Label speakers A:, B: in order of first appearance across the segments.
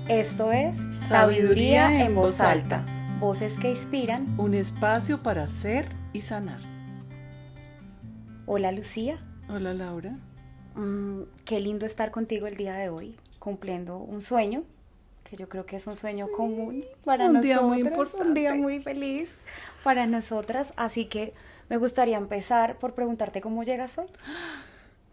A: Esto es
B: Sabiduría en voz alta.
A: Voces que inspiran.
B: Un espacio para ser y sanar.
A: Hola Lucía.
B: Hola Laura.
A: Qué lindo estar contigo el día de hoy, cumpliendo un sueño, que yo creo que es un sueño común para
B: Un día muy
A: nosotras, un día
B: importante.
A: muy feliz para nosotras. Así que me gustaría empezar por preguntarte cómo llegas hoy.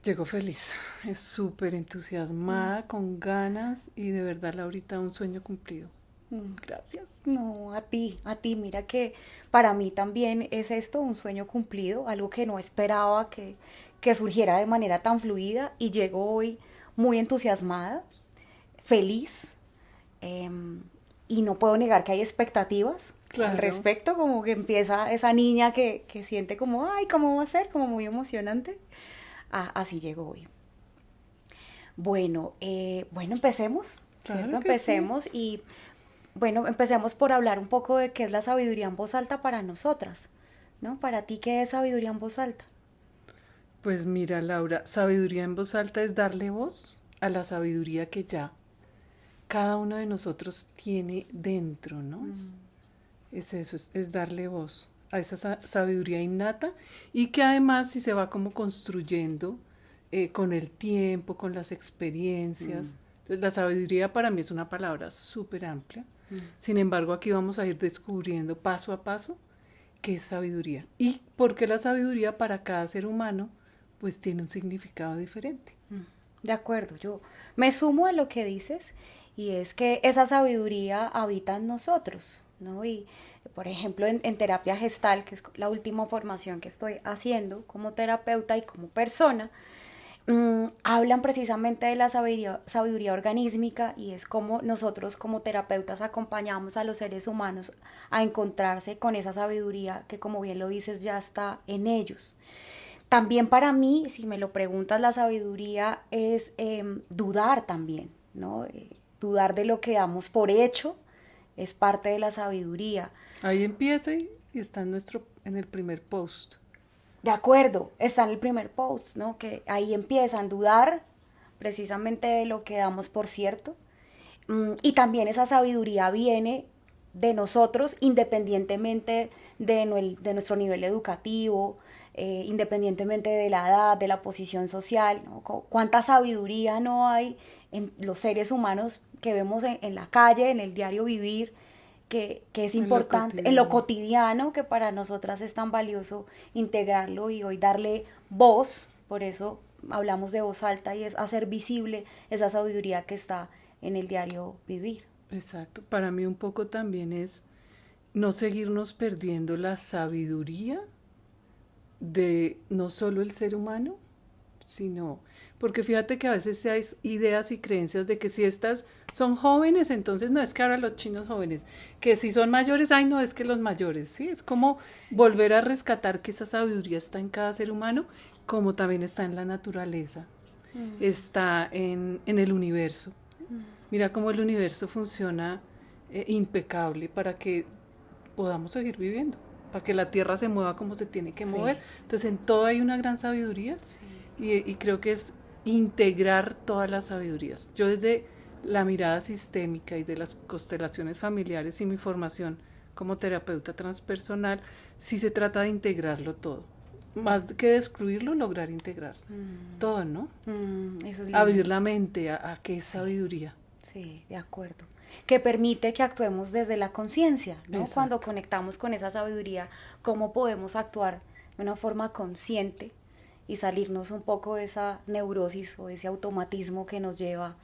B: Llego feliz, es súper entusiasmada, con ganas y de verdad Laurita, un sueño cumplido.
A: Gracias. No, a ti, mira que para mí también es esto un sueño cumplido, algo que no esperaba que surgiera de manera tan fluida y llego hoy muy entusiasmada, feliz, y no puedo negar que hay expectativas al
B: Claro.
A: respecto, como que empieza esa niña que siente como, ay, ¿cómo va a ser? Como muy emocionante. Así llego hoy. Bueno, empecemos, ¿cierto?
B: Claro que sí.
A: Empecemos y bueno, empecemos por hablar un poco de qué es la sabiduría en voz alta para nosotras, ¿no? Para ti, ¿qué es sabiduría en voz alta?
B: Pues mira Laura, sabiduría en voz alta es darle voz a la sabiduría que ya cada uno de nosotros tiene dentro, ¿no? Es eso, es darle voz a esa sabiduría innata y que además si se va como construyendo con el tiempo, con las experiencias. Entonces, la sabiduría para mí es una palabra súper amplia. Sin embargo, aquí vamos a ir descubriendo paso a paso qué es sabiduría y por qué la sabiduría para cada ser humano pues tiene un significado diferente.
A: De acuerdo, yo me sumo a lo que dices y es que esa sabiduría habita en nosotros, ¿no? Y, por ejemplo, en terapia gestal, que es la última formación que estoy haciendo como terapeuta y como persona, hablan precisamente de la sabiduría organísmica y es como nosotros como terapeutas acompañamos a los seres humanos a encontrarse con esa sabiduría que, como bien lo dices, ya está en ellos. También para mí, si me lo preguntas, la sabiduría es dudar también, ¿no? Dudar de lo que damos por hecho es parte de la sabiduría.
B: Ahí empieza y está en el primer post.
A: De acuerdo, está en el primer post, ¿no? Que ahí empiezan a dudar precisamente de lo que damos por cierto. Y también esa sabiduría viene de nosotros independientemente de nuestro nivel educativo, independientemente de la edad, de la posición social, ¿no? Cuánta sabiduría no hay en los seres humanos que vemos en la calle, en el diario vivir, que es
B: En lo
A: importante, en lo
B: cotidiano.
A: cotidiano, que para nosotras es tan valioso integrarlo y hoy darle voz, por eso hablamos de voz alta y es hacer visible esa sabiduría que está en el diario vivir.
B: Exacto. Para mí un poco también es no seguirnos perdiendo la sabiduría de no solo el ser humano, sino porque fíjate que a veces hay ideas y creencias de que si estas son jóvenes, entonces no es que ahora los chinos jóvenes, que si son mayores, ay no es que los mayores, ¿sí? Es como
A: Sí.
B: volver a rescatar que esa sabiduría está en cada ser humano, como también está en la naturaleza, está en el universo. Mira cómo el universo funciona impecable para que podamos seguir viviendo, para que la Tierra se mueva como se tiene que mover.
A: Sí,
B: Entonces en todo hay una gran sabiduría
A: sí.
B: y creo que es integrar todas las sabidurías. Yo desde la mirada sistémica y de las constelaciones familiares y mi formación como terapeuta transpersonal, sí se trata de integrarlo todo. Más que de excluirlo, lograr integrar todo, ¿no?
A: Eso es lindo.
B: Abrir la mente a qué es
A: Sí.
B: sabiduría.
A: Sí, de acuerdo. Que permite que actuemos desde la conciencia, ¿no? Cuando
B: Exacto.
A: conectamos con esa sabiduría, cómo podemos actuar de una forma consciente y salirnos un poco de esa neurosis o ese automatismo que nos lleva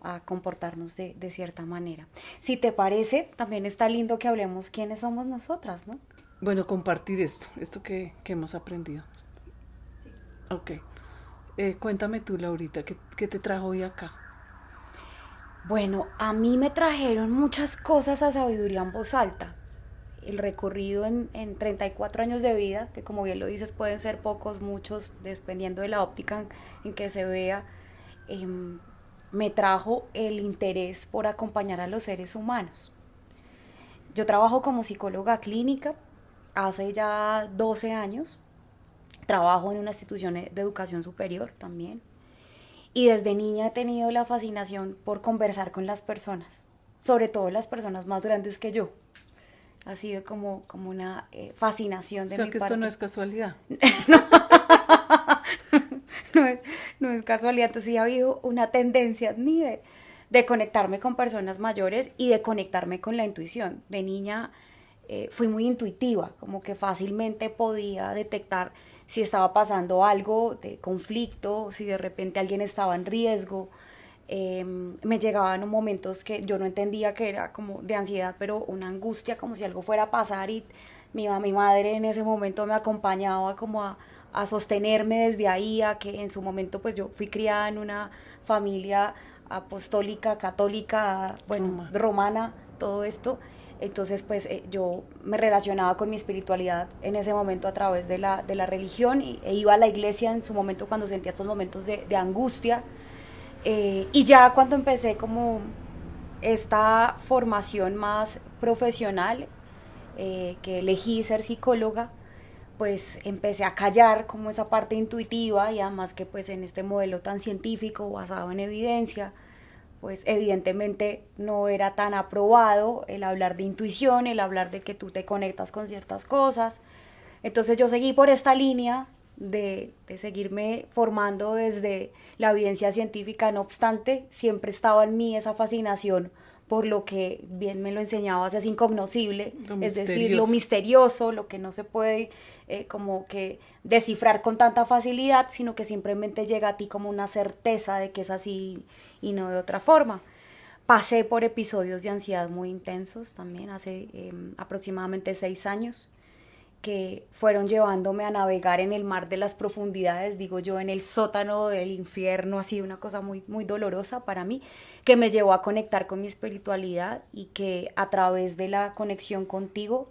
A: a comportarnos de cierta manera. Si te parece, también está lindo que hablemos quiénes somos nosotras, ¿no?
B: Bueno, compartir esto que hemos aprendido. Ok. Cuéntame tú, Laurita, ¿qué te trajo hoy acá?
A: Bueno, a mí me trajeron muchas cosas a sabiduría en voz alta. El recorrido en 34 años de vida, que como bien lo dices pueden ser pocos, muchos, dependiendo de la óptica en que se vea, me trajo el interés por acompañar a los seres humanos. Yo trabajo como psicóloga clínica hace ya 12 años, trabajo en una institución de educación superior también, y desde niña he tenido la fascinación por conversar con las personas. sobre todo las personas más grandes que yo. Ha sido como una fascinación
B: O
A: de
B: sea
A: mi
B: que esto no
A: parte.
B: es casualidad.
A: No es, no es casualidad, entonces sí ha habido una tendencia en mí de conectarme con personas mayores y de conectarme con la intuición. De niña fui muy intuitiva, como que fácilmente podía detectar si estaba pasando algo de conflicto, si de repente alguien estaba en riesgo. Me llegaban momentos que yo no entendía que era como de ansiedad, pero una angustia como si algo fuera a pasar y mi madre en ese momento me acompañaba como a sostenerme desde ahí, a que en su momento pues yo fui criada en una familia apostólica, católica, bueno,
B: Roma.
A: romana, todo esto. Entonces pues yo me relacionaba con mi espiritualidad en ese momento a través de la religión e iba a la iglesia en su momento cuando sentía estos momentos de angustia. Y ya cuando empecé como esta formación más profesional, que elegí ser psicóloga, pues empecé a callar como esa parte intuitiva y además que pues en este modelo tan científico basado en evidencia, pues evidentemente no era tan aprobado el hablar de intuición, el hablar de que tú te conectas con ciertas cosas. Entonces yo seguí por esta línea de seguirme formando desde la evidencia científica, no obstante, siempre estaba en mí esa fascinación por lo que bien me lo enseñabas, es incognoscible,
B: Lo
A: es decir, lo
B: misterioso.
A: misterioso, lo que no se puede como que descifrar con tanta facilidad, sino que simplemente llega a ti como una certeza de que es así y no de otra forma. Pasé por episodios de ansiedad muy intensos también hace aproximadamente 6 años que fueron llevándome a navegar en el mar de las profundidades, digo yo, en el sótano del infierno, así una cosa muy, muy dolorosa para mí, que me llevó a conectar con mi espiritualidad y que a través de la conexión contigo,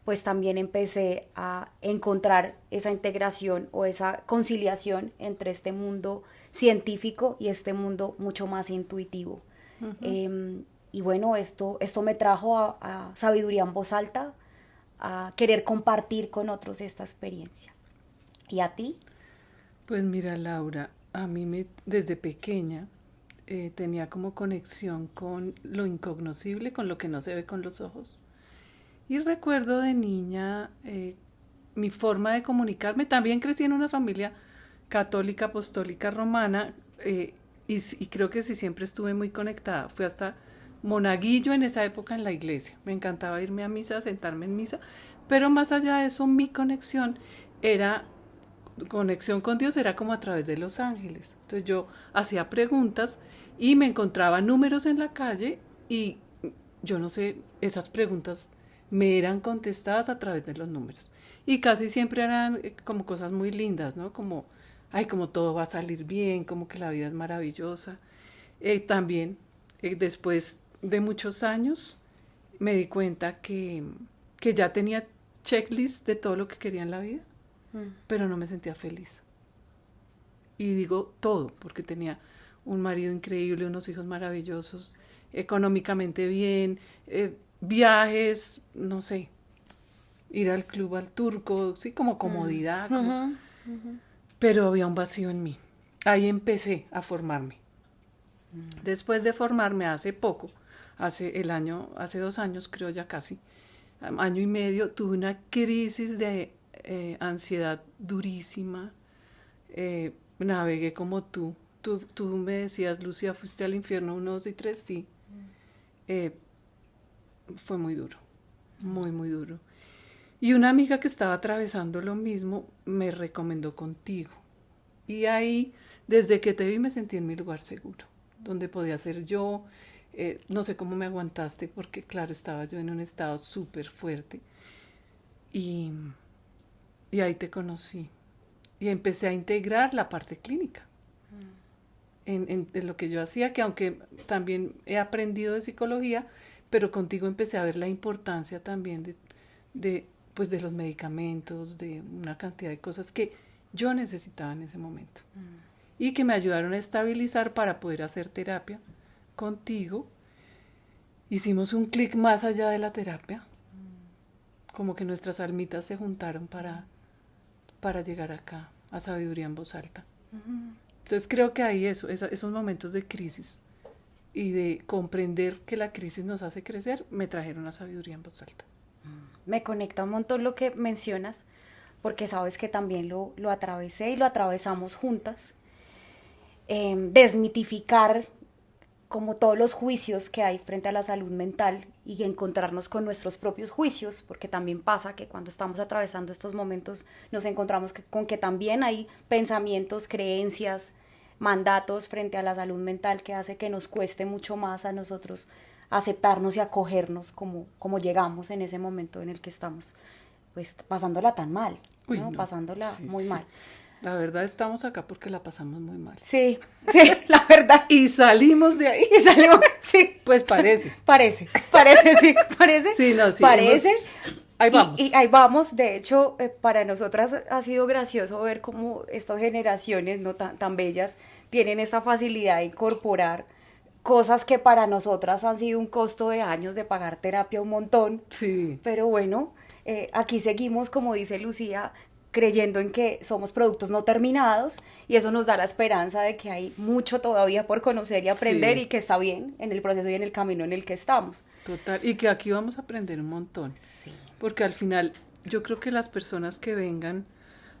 A: pues también empecé a encontrar esa integración o esa conciliación entre este mundo científico y este mundo mucho más intuitivo.
B: Ujú.
A: Y bueno, esto me trajo a sabiduría en voz alta, a querer compartir con otros esta experiencia. ¿Y a ti?
B: Pues mira, Laura, desde pequeña tenía como conexión con lo incognoscible, con lo que no se ve con los ojos. Y recuerdo de niña mi forma de comunicarme. También crecí en una familia católica, apostólica, romana, y creo que sí siempre estuve muy conectada. Fui hasta monaguillo en esa época en la iglesia. Me encantaba irme a misa, sentarme en misa, pero más allá de eso, mi era conexión con Dios era como a través de los ángeles. Entonces yo hacía preguntas y me encontraba números en la calle y yo no sé, esas preguntas me eran contestadas a través de los números. Y casi siempre eran como cosas muy lindas, ¿no? Como, ay, como todo va a salir bien, como que la vida es maravillosa. También, después de muchos años, me di cuenta que ya tenía checklist de todo lo que quería en la vida,
A: Mm.
B: pero no me sentía feliz. Y digo todo, porque tenía un marido increíble, unos hijos maravillosos, económicamente bien, viajes, no sé, ir al club al turco, sí, como
A: Mm.
B: comodidad, como...
A: Ujú, ujú.
B: Pero había un vacío en mí. Ahí empecé a formarme. Después de formarme hace poco, hace 2 años creo ya casi, año y medio, tuve una crisis de ansiedad durísima. Navegué como tú. Tú me decías, Lucía, fuiste al infierno 1, 2 y 3, sí. Eh, Fue muy duro, muy, muy duro. Y una amiga que estaba atravesando lo mismo me recomendó contigo. Y ahí, desde que te vi, me sentí en mi lugar seguro, donde podía ser yo. No sé cómo me aguantaste, porque claro, estaba yo en un estado súper fuerte. Y, y ahí te conocí. Y empecé a integrar la parte clínica en lo que yo hacía, que aunque también he aprendido de psicología, pero contigo empecé a ver la importancia también pues de los medicamentos, de una cantidad de cosas que yo necesitaba en ese momento y que me ayudaron a estabilizar para poder hacer terapia contigo. Hicimos un clic más allá de la terapia, como que nuestras almitas se juntaron para llegar acá, a sabiduría en voz alta. Entonces creo que hay esos momentos de crisis y de comprender que la crisis nos hace crecer, me trajeron la sabiduría en voz alta.
A: Me conecta un montón lo que mencionas, porque sabes que también lo atravesé y lo atravesamos juntas. Desmitificar como todos los juicios que hay frente a la salud mental y encontrarnos con nuestros propios juicios, porque también pasa que cuando estamos atravesando estos momentos nos encontramos con que también hay pensamientos, creencias, mandatos frente a la salud mental que hace que nos cueste mucho más a nosotros aceptarnos y acogernos como llegamos en ese momento en el que estamos pues pasándola tan mal, ¿no?
B: Uy, no.
A: Pasándola
B: Sí,
A: muy
B: sí.
A: mal.
B: La verdad estamos acá porque la pasamos muy mal.
A: Sí, sí, la verdad.
B: Y salimos de ahí.
A: Y salimos, sí.
B: Pues parece.
A: Parece, sí, parece.
B: Sí, no, sí.
A: Parece.
B: Ahí vamos.
A: Y ahí vamos. De hecho, para nosotras ha sido gracioso ver cómo estas generaciones no tan bellas tienen esta facilidad de incorporar cosas que para nosotras han sido un costo de años de pagar terapia un montón.
B: Sí.
A: Pero bueno, aquí seguimos, como dice Lucía, creyendo en que somos productos no terminados y eso nos da la esperanza de que hay mucho todavía por conocer y aprender
B: Sí.
A: y que está bien en el proceso y en el camino en el que estamos.
B: Total. Y que aquí vamos a aprender un montón.
A: Sí.
B: Porque al final yo creo que las personas que vengan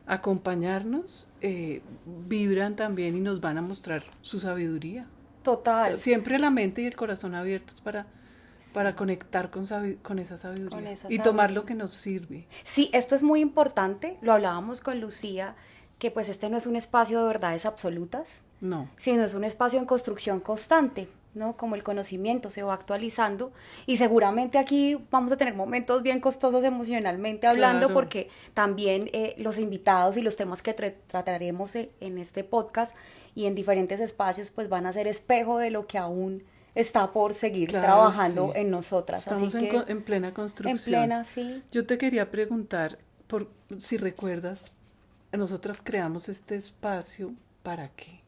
B: a acompañarnos vibran también y nos van a mostrar su sabiduría.
A: Total.
B: Siempre la mente y el corazón abiertos para conectar con esa sabiduría.
A: Con esa
B: y tomar
A: sabiduría.
B: lo que nos sirve.
A: Sí, esto es muy importante, lo hablábamos con Lucía, que pues este no es un espacio de verdades absolutas,
B: No.
A: sino es un espacio en construcción constante, ¿no? Como el conocimiento se va actualizando y seguramente aquí vamos a tener momentos bien costosos emocionalmente hablando
B: Claro.
A: porque también los invitados y los temas que trataremos en este podcast y en diferentes espacios pues van a ser espejo de lo que aún está por seguir
B: Claro,
A: trabajando
B: sí.
A: en nosotras.
B: Estamos
A: Así que
B: en plena construcción.
A: en plena, sí.
B: Yo te quería preguntar, si recuerdas, nosotras creamos este espacio, ¿para qué?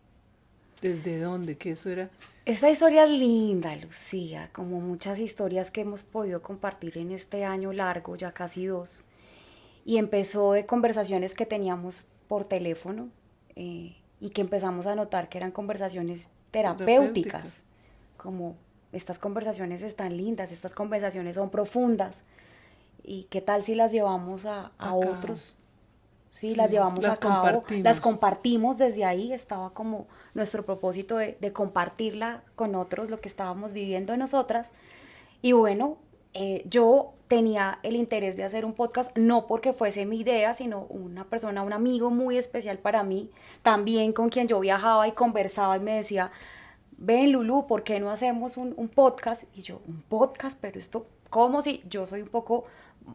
B: ¿Desde dónde? ¿Qué eso era?
A: Esta historia es linda, Lucía, como muchas historias que hemos podido compartir en este año largo, ya casi 2. Y empezó de conversaciones que teníamos por teléfono y que empezamos a notar que eran conversaciones terapéuticas. Como estas conversaciones están lindas, estas conversaciones son profundas. ¿Y qué tal si las llevamos a otros? Sí, las llevamos a cabo, las compartimos desde ahí, estaba como nuestro propósito de compartirla con otros, lo que estábamos viviendo nosotras. Y bueno, yo tenía el interés de hacer un podcast, no porque fuese mi idea, sino una persona, un amigo muy especial para mí, también con quien yo viajaba y conversaba y me decía, ven Lulú, ¿por qué no hacemos un podcast? Y yo, ¿un podcast? Pero esto, ¿cómo si yo soy un poco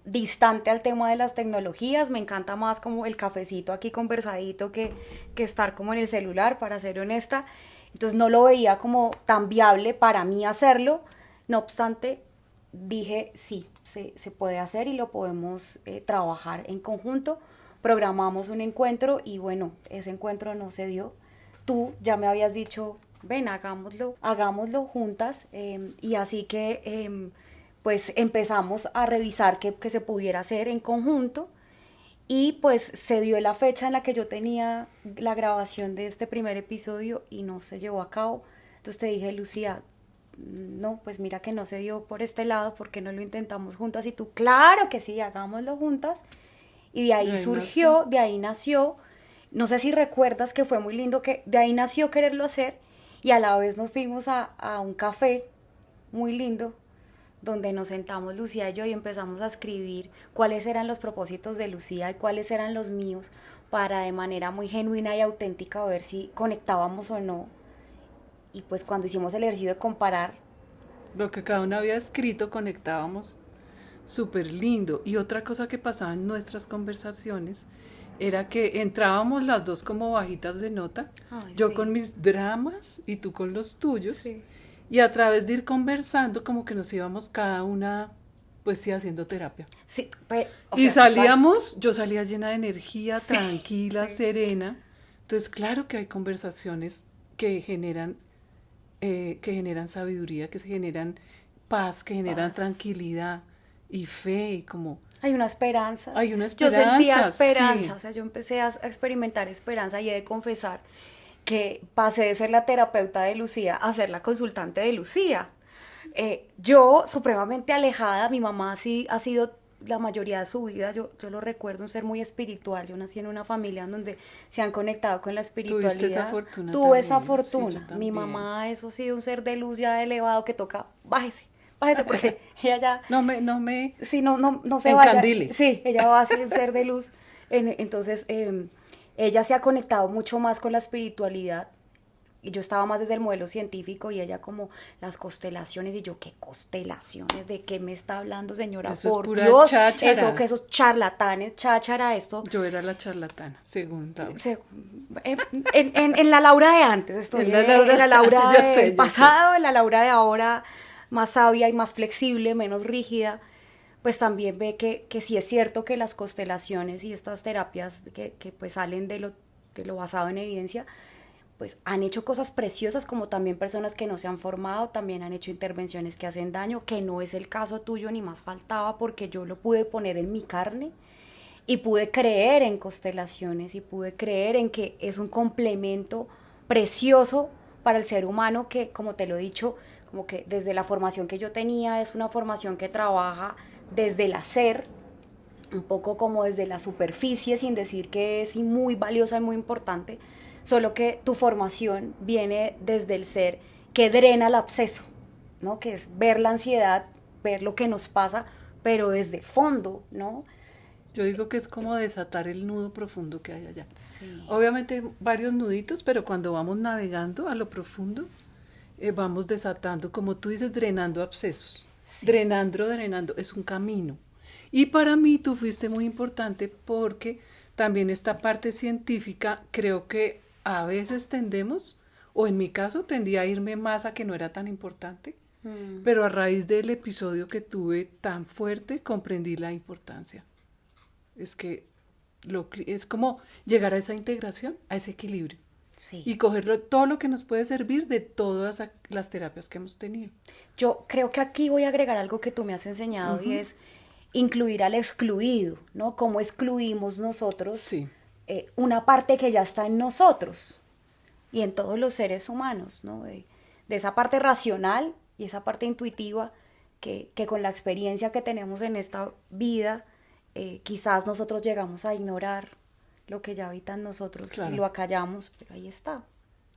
A: distante al tema de las tecnologías? Me encanta más como el cafecito aquí conversadito que estar como en el celular, para ser honesta. Entonces no lo veía como tan viable para mí hacerlo. No obstante, dije sí, se puede hacer y lo podemos trabajar en conjunto. Programamos un encuentro y bueno, ese encuentro no se dio. Tú ya me habías dicho, ven, hagámoslo juntas, y así que pues empezamos a revisar qué se pudiera hacer en conjunto y pues se dio la fecha en la que yo tenía la grabación de este primer episodio y no se llevó a cabo. Entonces te dije, Lucía, no, pues mira que no se dio por este lado, ¿por qué no lo intentamos juntas? Y tú, claro que sí, hagámoslo juntas. Y de ahí surgió, de ahí nació. No sé si recuerdas que fue muy lindo, que de ahí nació quererlo hacer y a la vez nos fuimos a un café muy lindo donde nos sentamos Lucía y yo y empezamos a escribir cuáles eran los propósitos de Lucía y cuáles eran los míos para de manera muy genuina y auténtica ver si conectábamos o no. Y pues cuando hicimos el ejercicio de comparar,
B: lo que cada uno había escrito, conectábamos súper lindo. Y otra cosa que pasaba en nuestras conversaciones era que entrábamos las dos como bajitas de nota.
A: Ay,
B: yo
A: sí.
B: con mis dramas y tú con los tuyos.
A: Sí.
B: Y a través de ir conversando como que nos íbamos cada una, pues sí, haciendo terapia.
A: Sí, pero,
B: y salíamos, yo salía llena de energía, sí, tranquila,
A: sí,
B: serena. Entonces, claro que hay conversaciones que generan sabiduría, que se generan paz, que generan tranquilidad y fe, y como...
A: Hay una esperanza.
B: Hay una esperanza.
A: Yo sentía esperanza,
B: sí.
A: O sea, yo empecé a experimentar esperanza y he de confesar que pasé de ser la terapeuta de Lucía a ser la consultante de Lucía. Yo, supremamente alejada, mi mamá sí ha sido la mayoría de su vida, yo lo recuerdo, un ser muy espiritual. Yo nací en una familia en donde se han conectado con la
B: Tuviste esa
A: espiritualidad.
B: fortuna
A: Tuve esa
B: también, sí, yo
A: fortuna. Mi
B: también.
A: mamá, eso sí, un ser de luz ya elevado que toca, bájese, bájese, porque ella ya,
B: No me
A: sí, no se vaya,
B: encandile.
A: sí, ella va a ser un ser de luz. Entonces, ella se ha conectado mucho más con la espiritualidad y yo estaba más desde el modelo científico y ella como las constelaciones y yo, ¿qué constelaciones? ¿De qué me está hablando, señora?
B: Eso es
A: Por
B: pura
A: Dios, eso que
B: cháchara.
A: esos charlatanes, cháchara, esto.
B: Yo era la charlatana, según Laura.
A: Se- en la Laura de antes estoy,
B: En la Laura,
A: en la Laura
B: yo
A: del
B: sé, yo sé.
A: pasado, en la Laura de ahora, más sabia y más flexible, menos rígida. Pues también ve que sí es cierto que las constelaciones y estas terapias que pues salen de lo basado en evidencia, pues han hecho cosas preciosas, como también personas que no se han formado, también han hecho intervenciones que hacen daño, que no es el caso tuyo ni más faltaba, porque yo lo pude poner en mi carne y pude creer en constelaciones y pude creer en que es un complemento precioso para el ser humano que, como te lo he dicho, como que desde la formación que yo tenía es una formación que trabaja desde el hacer, un poco como desde la superficie, sin decir que es muy valiosa y muy importante, solo que tu formación viene desde el ser que drena el absceso, ¿no? Que es ver la ansiedad, ver lo que nos pasa, pero desde el fondo, ¿no?
B: Yo digo que es como desatar el nudo profundo que hay allá.
A: Sí,
B: Obviamente varios nuditos, pero cuando vamos navegando a lo profundo, vamos desatando, como tú dices, drenando abscesos.
A: sí.
B: Drenando, drenando, es un camino. Y para mí tú fuiste muy importante porque también esta parte científica creo que a veces tendemos, o en mi caso tendía a irme más a que no era tan importante,
A: Mm,
B: pero a raíz del episodio que tuve tan fuerte comprendí la importancia. Es que es como llegar a esa integración, a ese equilibrio
A: sí.
B: y cogerlo todo lo que nos puede servir de todas las terapias que hemos tenido.
A: Yo creo que aquí voy a agregar algo que tú me has enseñado y
B: Ujú.
A: es incluir al excluido, ¿no? Cómo excluimos nosotros
B: Sí,
A: una parte que ya está en nosotros y en todos los seres humanos, ¿no? De esa parte racional y esa parte intuitiva que con la experiencia que tenemos en esta vida, quizás nosotros llegamos a ignorar lo que ya habita en nosotros y
B: claro.
A: lo acallamos, pero ahí está.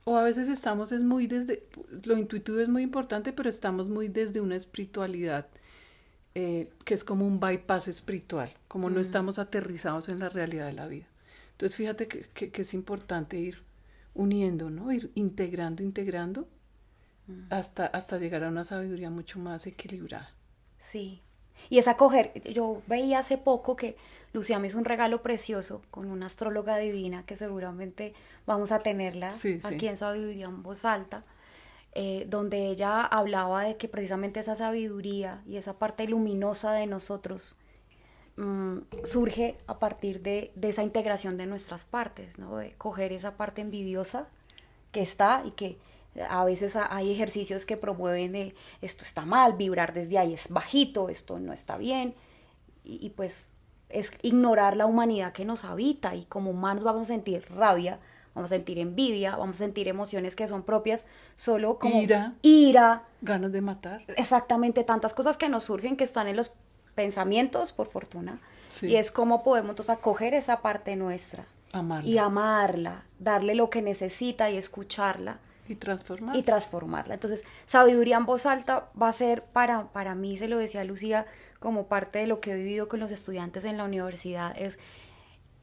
B: O a veces estamos es muy desde, lo intuitivo es muy importante, pero estamos muy desde una espiritualidad que es como un bypass espiritual, como no
A: Mm,
B: estamos aterrizados en la realidad de la vida. Entonces fíjate que es importante ir uniendo, ¿no? Ir integrando, integrando hasta llegar a una sabiduría mucho más equilibrada.
A: sí. Y es acoger, yo veía hace poco que Lucía me hizo un regalo precioso con una astróloga divina que seguramente vamos a tenerla
B: Sí,
A: aquí
B: sí,
A: en Sabiduría en Voz Alta, donde ella hablaba de que precisamente esa sabiduría y esa parte luminosa de nosotros surge a partir de esa integración de nuestras partes, ¿no? De coger esa parte envidiosa que está y que a veces hay ejercicios que promueven de esto está mal, vibrar desde ahí es bajito, esto no está bien, y pues es ignorar la humanidad que nos habita y como humanos vamos a sentir rabia, vamos a sentir envidia, vamos a sentir emociones que son propias solo como
B: ira,
A: ira,
B: ganas de matar,
A: exactamente tantas cosas que nos surgen que están en los pensamientos, por fortuna, y
B: sí,
A: es como podemos entonces acoger esa parte nuestra y
B: amarla
A: amarla, darle lo que necesita y escucharla
B: y
A: y
B: transformarla.
A: transformarla. Entonces, sabiduría en voz alta va a ser para mí, se lo decía Lucía, como parte de lo que he vivido con los estudiantes en la universidad, es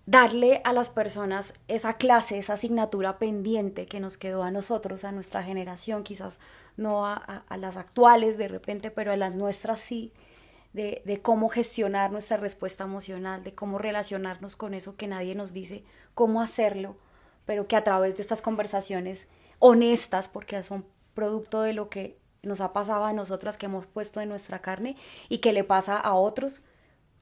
A: darle a las personas esa clase, esa asignatura pendiente que nos quedó a nosotros, a nuestra generación, quizás no a las actuales de repente, pero a las nuestras sí, de cómo gestionar nuestra respuesta emocional, de cómo relacionarnos con eso que nadie nos dice, cómo hacerlo, pero que a través de estas conversaciones honestas, porque son producto de lo que nos ha pasado a nosotras, que hemos puesto en nuestra carne y que le pasa a otros,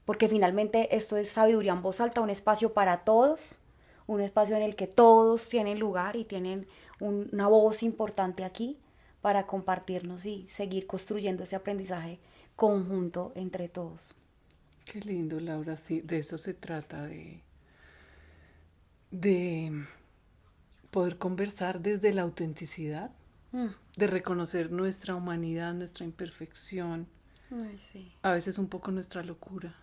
A: porque finalmente esto es sabiduría en voz alta, un espacio para todos, un espacio en el que todos tienen lugar y tienen una voz importante aquí para compartirnos y seguir construyendo ese aprendizaje conjunto entre todos.
B: Qué lindo, Laura, sí, de eso se trata, de poder conversar desde la autenticidad,
A: Mm.
B: de reconocer nuestra humanidad, nuestra imperfección,
A: Ay, sí.
B: a veces un poco nuestra locura,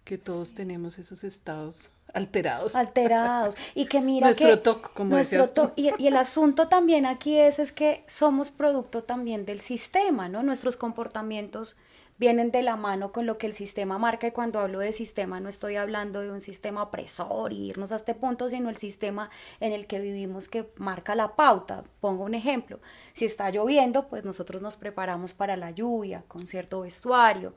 B: que todos tenemos esos estados alterados.
A: Alterados. Y que mira
B: Nuestro
A: que
B: TOC, como decías tú.
A: y el asunto también aquí es que somos producto también del sistema, ¿no? Nuestros comportamientos vienen de la mano con lo que el sistema marca, y cuando hablo de sistema no estoy hablando de un sistema opresor y irnos a este punto, sino el sistema en el que vivimos que marca la pauta. Pongo un ejemplo: si está lloviendo, pues nosotros nos preparamos para la lluvia con cierto vestuario,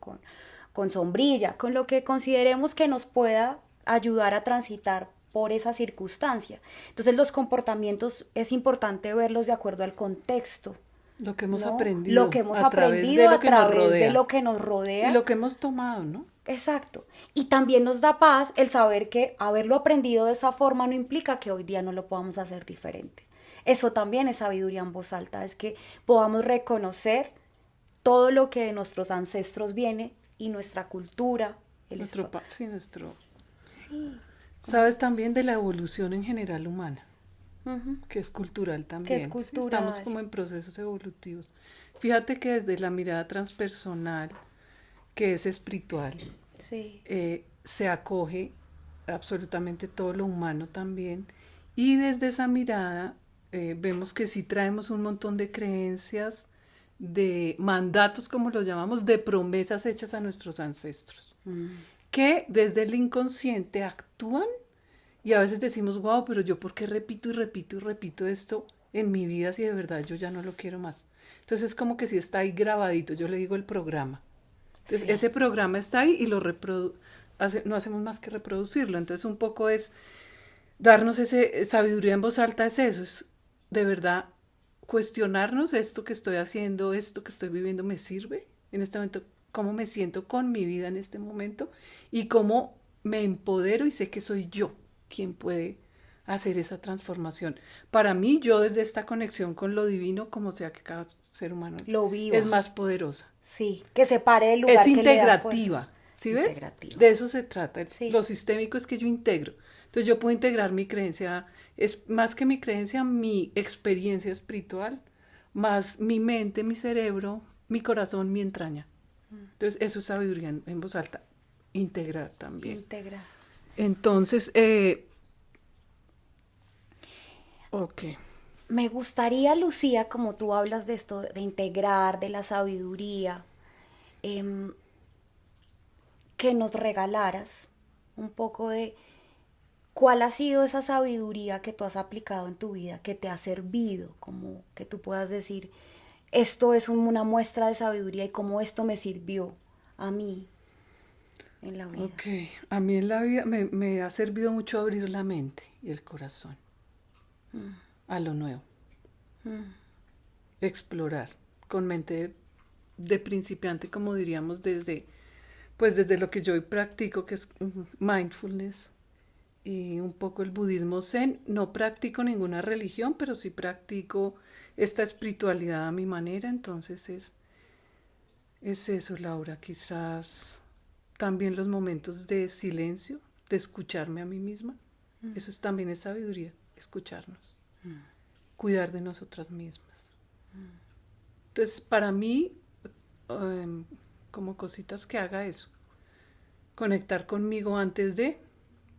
A: con sombrilla, con lo que consideremos que nos pueda ayudar a transitar por esa circunstancia. Entonces los comportamientos es importante verlos de acuerdo al contexto,
B: Lo que hemos
A: ¿no?
B: aprendido
A: Lo que hemos
B: a través
A: aprendido
B: de lo
A: a
B: que nos
A: través de
B: rodea.
A: lo que nos
B: Y
A: rodea.
B: lo que hemos tomado, ¿no?
A: Exacto. Y también nos da paz el saber que haberlo aprendido de esa forma no implica que hoy día no lo podamos hacer diferente. Eso también es sabiduría en voz alta, es que podamos reconocer todo lo que de nuestros ancestros viene y nuestra cultura.
B: Sí, nuestro...
A: Sí.
B: Sabes también de la evolución en general humana,
A: Ujú.
B: que es cultural también.
A: Que es
B: Sí,
A: cultural.
B: estamos como en procesos evolutivos. Fíjate que desde la mirada transpersonal, que es espiritual,
A: Sí.
B: se acoge absolutamente todo lo humano también, y desde esa mirada vemos que sí traemos un montón de creencias, de mandatos, como los llamamos, de promesas hechas a nuestros ancestros, que desde el inconsciente actúan, y a veces decimos, wow, pero yo por qué repito y repito y repito esto en mi vida si de verdad yo ya no lo quiero más. Entonces es como que si está ahí grabadito, yo le digo el programa. Entonces
A: Sí.
B: ese programa está ahí y lo no hacemos más que reproducirlo. Entonces un poco es darnos ese sabiduría en voz alta, es eso, es de verdad cuestionarnos: esto que estoy haciendo, esto que estoy viviendo, ¿me sirve en este momento? ¿Cómo me siento con mi vida en este momento? Y cómo me empodero y sé que soy yo quien puede hacer esa transformación. Para mí, yo desde esta conexión con lo divino, como sea que cada ser humano
A: Lo viva.
B: es más poderosa.
A: Sí, que se pare del lugar
B: Es
A: que le da
B: integrativa,
A: fuerza.
B: ¿sí ves?
A: Integrativa.
B: De eso se trata.
A: Sí.
B: Lo sistémico es que yo integro. Entonces yo puedo integrar mi creencia, es más que mi creencia, mi experiencia espiritual, más mi mente, mi cerebro, mi corazón, mi entraña. Entonces eso es sabiduría en voz alta, integrar también.
A: Integra.
B: Entonces, ok.
A: Me gustaría, Lucía, como tú hablas de esto, de integrar, de la sabiduría, que nos regalaras un poco de cuál ha sido esa sabiduría que tú has aplicado en tu vida, que te ha servido, como que tú puedas decir, esto es una muestra de sabiduría y cómo esto me sirvió a mí en la vida.
B: Ok, a mí en la vida me ha servido mucho abrir la mente y el corazón a lo nuevo. Explorar con mente de principiante, como diríamos, desde lo que yo hoy practico, que es mindfulness y un poco el budismo zen. No practico ninguna religión, pero sí practico esta espiritualidad a mi manera. Entonces es eso, Laura. Quizás también los momentos de silencio, de escucharme a mí misma. Eso también es sabiduría, escucharnos, cuidar de nosotras mismas. Entonces, para mí, como cositas que haga eso, conectar conmigo antes de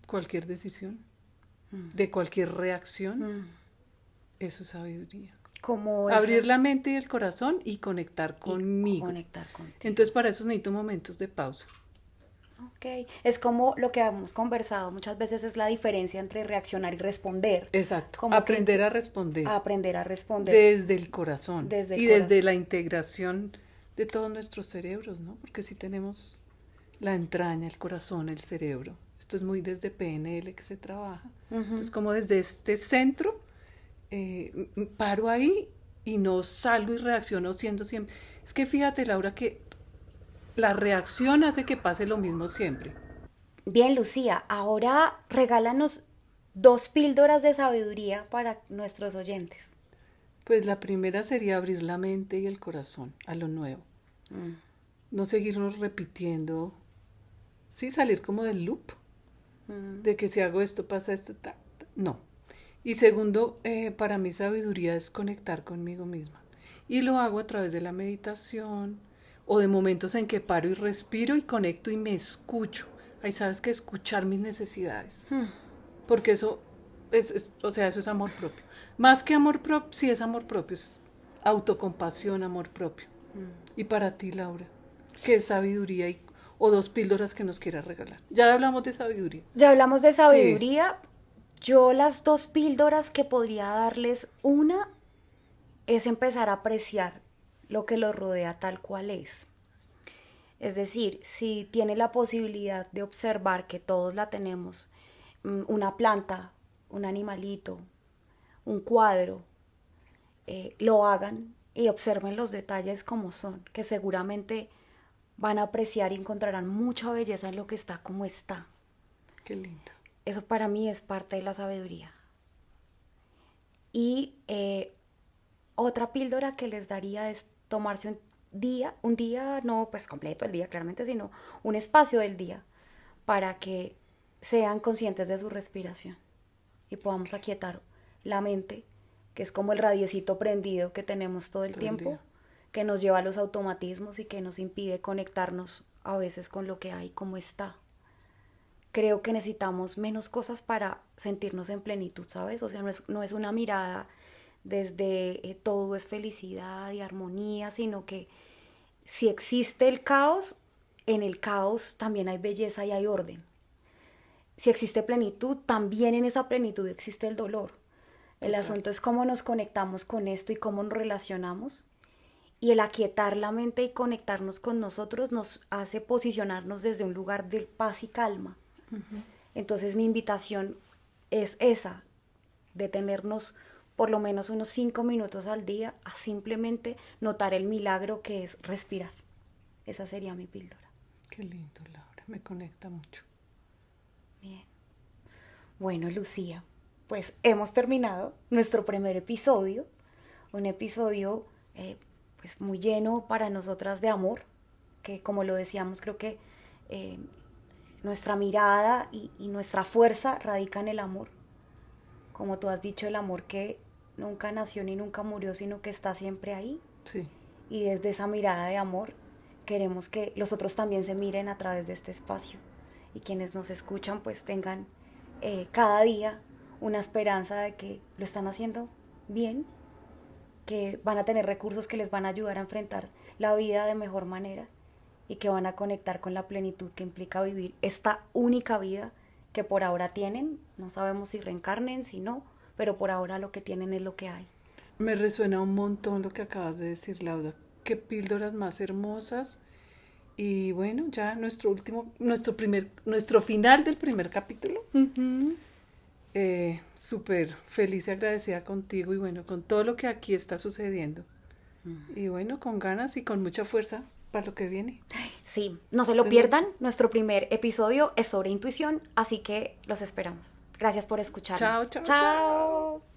B: cualquier decisión, de cualquier reacción, eso es sabiduría.
A: Como
B: Abrir la mente y el corazón y conectar
A: y
B: conmigo.
A: conectar contigo.
B: Entonces, para eso necesito momentos de pausa.
A: Ok, es como lo que hemos conversado muchas veces, es la diferencia entre reaccionar y responder.
B: Exacto.
A: Como
B: Aprender a responder.
A: Aprender a responder.
B: Desde el corazón.
A: Desde el
B: y
A: corazón.
B: desde la integración de todos nuestros cerebros, ¿no? Porque si tenemos la entraña, el corazón, el cerebro. Esto es muy desde PNL que se trabaja. Entonces, como desde este centro, paro ahí y no salgo y reacciono siendo siempre. Es que fíjate, Laura, que la reacción hace que pase lo mismo siempre.
A: Bien, Lucía, ahora regálanos 2 píldoras de sabiduría para nuestros oyentes.
B: Pues la primera sería abrir la mente y el corazón a lo nuevo. No seguirnos repitiendo, sí, salir como del loop, de que si hago esto pasa esto, no. Y segundo, para mí sabiduría es conectar conmigo misma. Y lo hago a través de la meditación o de momentos en que paro y respiro y conecto y me escucho. Ahí sabes que escuchar mis necesidades. Porque eso o sea, eso es amor propio. Más que amor propio, sí es amor propio, es autocompasión, amor propio. Y para ti, Laura, ¿qué es sabiduría o dos píldoras que nos quieras regalar? Ya hablamos de sabiduría.
A: Ya hablamos de
B: Sí,
A: sabiduría. Yo las dos píldoras que podría darles, una es empezar a apreciar lo que los rodea tal cual es. Es decir, si tiene la posibilidad de observar que todos la tenemos, una planta, un animalito, un cuadro, lo hagan y observen los detalles como son, que seguramente van a apreciar y encontrarán mucha belleza en lo que está como está.
B: qué lindo.
A: Eso para mí es parte de la sabiduría. Y otra píldora que les daría es tomarse un día, no pues completo el día claramente, sino un espacio del día para que sean conscientes de su respiración y podamos aquietar la mente, que es como el radiecito prendido que tenemos todo el
B: Todo el
A: tiempo,
B: día.
A: que nos lleva a los automatismos y que nos impide conectarnos a veces con lo que hay como está. Creo que necesitamos menos cosas para sentirnos en plenitud, ¿sabes? O sea, no es una mirada desde todo es felicidad y armonía, sino que si existe el caos, en el caos también hay belleza y hay orden. Si existe plenitud, también en esa plenitud existe el dolor. El
B: Total.
A: asunto es cómo nos conectamos con esto y cómo nos relacionamos. Y el aquietar la mente y conectarnos con nosotros nos hace posicionarnos desde un lugar de paz y calma. Entonces mi invitación es esa, detenernos por lo menos unos 5 minutos al día a simplemente notar el milagro que es respirar. Esa sería mi píldora.
B: Qué lindo, Laura. Me conecta mucho.
A: Bien. Bueno, Lucía, pues hemos terminado nuestro primer episodio, un episodio pues muy lleno para nosotras de amor, que como lo decíamos creo que eh, nuestra mirada y nuestra fuerza radica en el amor. Como tú has dicho, el amor que nunca nació ni nunca murió, sino que está siempre ahí.
B: Sí,
A: Y desde esa mirada de amor queremos que los otros también se miren a través de este espacio. Y quienes nos escuchan pues tengan cada día una esperanza de que lo están haciendo bien, que van a tener recursos que les van a ayudar a enfrentar la vida de mejor manera y que van a conectar con la plenitud que implica vivir esta única vida que por ahora tienen. No sabemos si reencarnen, si no, pero por ahora lo que tienen es lo que hay.
B: me resuena un montón lo que acabas de decir, Laura. Qué píldoras más hermosas. Y bueno, ya nuestro final del primer capítulo. Súper feliz y agradecida contigo y bueno, con todo lo que aquí está sucediendo. Y bueno, con ganas y con mucha fuerza para lo que viene.
A: Sí, no se lo pierdan. Nuestro primer episodio es sobre intuición, así que los esperamos. Gracias por
B: Chao,
A: escucharnos.
B: chao, chao.
A: Chao.